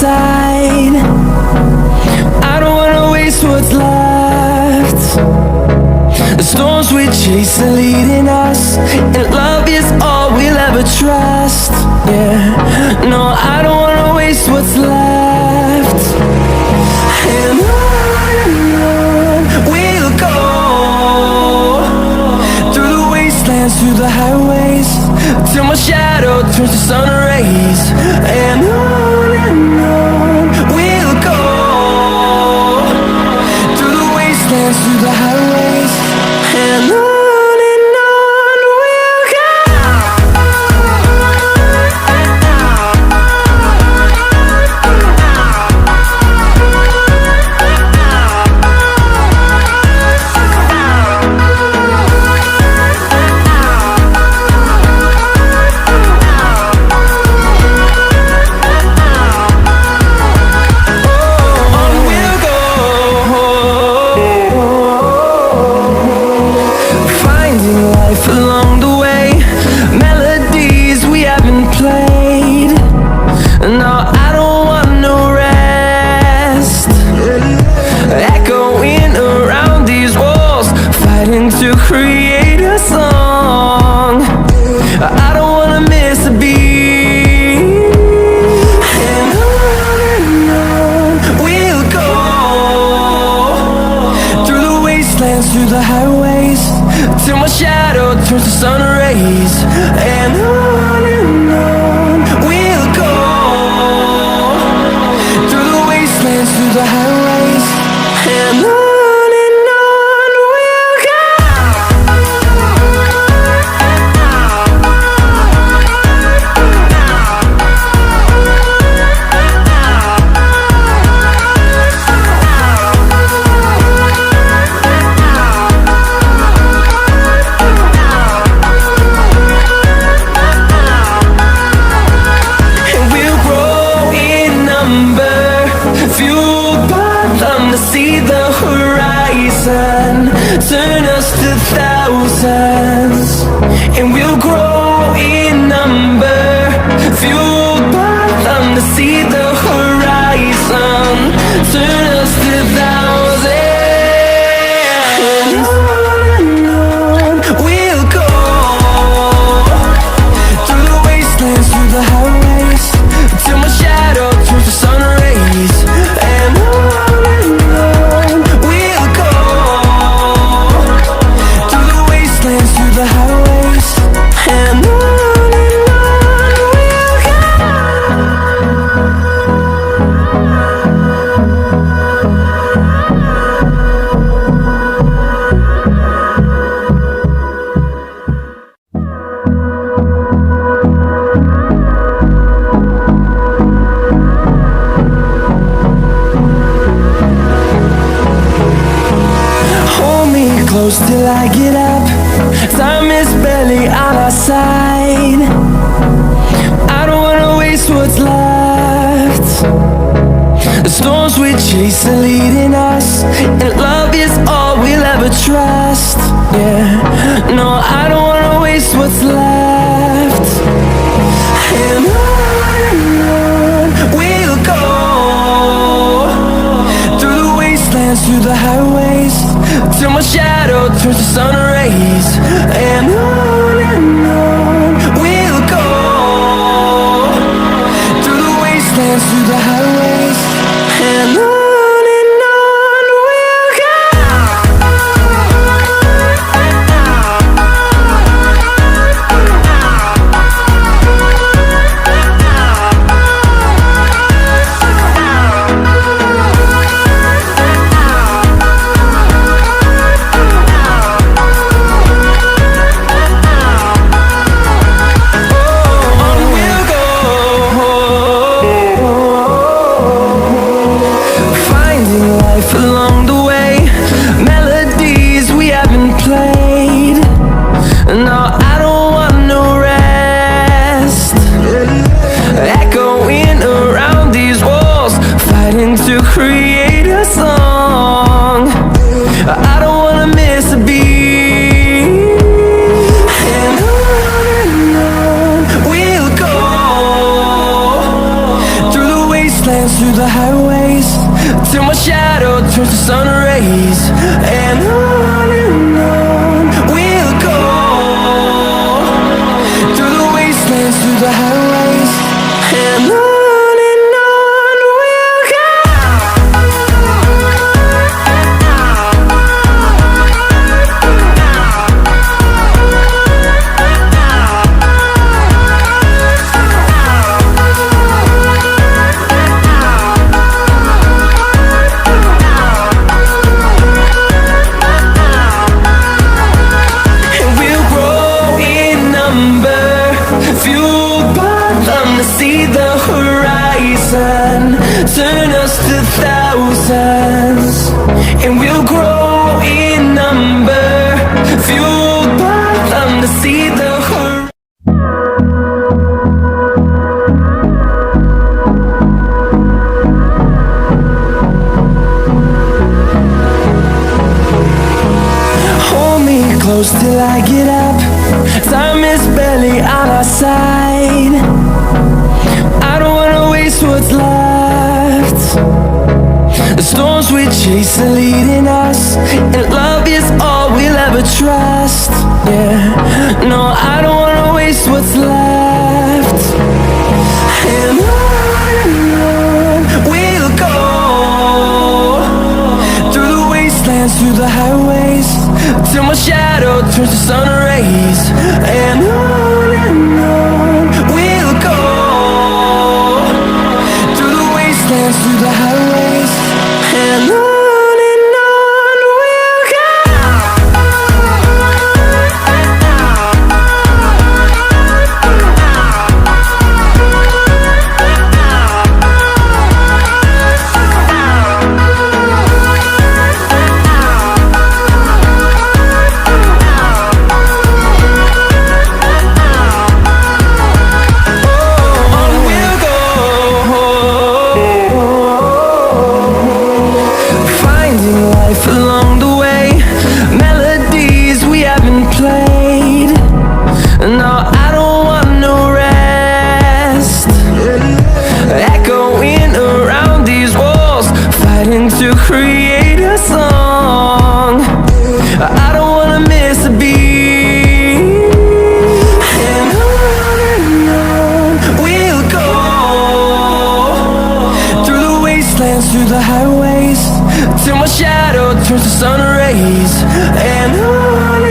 side. I don't wanna waste what's left. The storms we chase are leading us, and love is all we'll ever trust. Yeah, no, I don't wanna waste what's left. And on we'll go, through the wastelands, through the highways, till my shadow turns to sun rays. And on we'll go, through the wastelands, through the highways, and on. To create a song, I don't wanna miss a beat. And on we'll go, through the wastelands, through the highways, till my shadow turns to sun rays. And on we'll go, through the wastelands, through the highways, and on. Turn us to thousands, and we'll grow in number, fueled by them to see the horizon. Turn us to thousands, and on we'll go, through the wastelands, through the highways, till my shadow turns to sun rays. And on we'll go, through the highways, and on we'll go. Hold me close till I get up. Time is barely on our side. I don't wanna waste what's left. The storms we chase are leading us, and love is all we'll ever trust. Yeah, no, I don't wanna waste what's left. And on we'll go, through the wastelands, through the highways, till my shadow turns to sun rays. And on we'll go, through the wastelands, through the highways, and on. wastelands, through the highways, till my shadow turns to sun rays. And on we'll go, through the wastelands, through the highways, and on we'll go. See the horizon, turn us to thousands, and we'll grow in number, fueled by them to see the horizon. Hold me close till I get up, time is barely on our side. I don't wanna waste what's left. The storms we chase are leading us, and love is all we'll ever trust. Yeah, no, I don't wanna waste what's left. And on we'll go, through the wastelands, through the highways, till my shadow turns to sun rays. And on we'll go, through the highways, and on we'll go. Along the way, melodies we haven't played. No, I don't want no rest, echoing around these walls, fighting to create a song. I don't wanna miss a beat. And on we'll go, through the wastelands, through the highways, till my shadow turns to sun rays. And on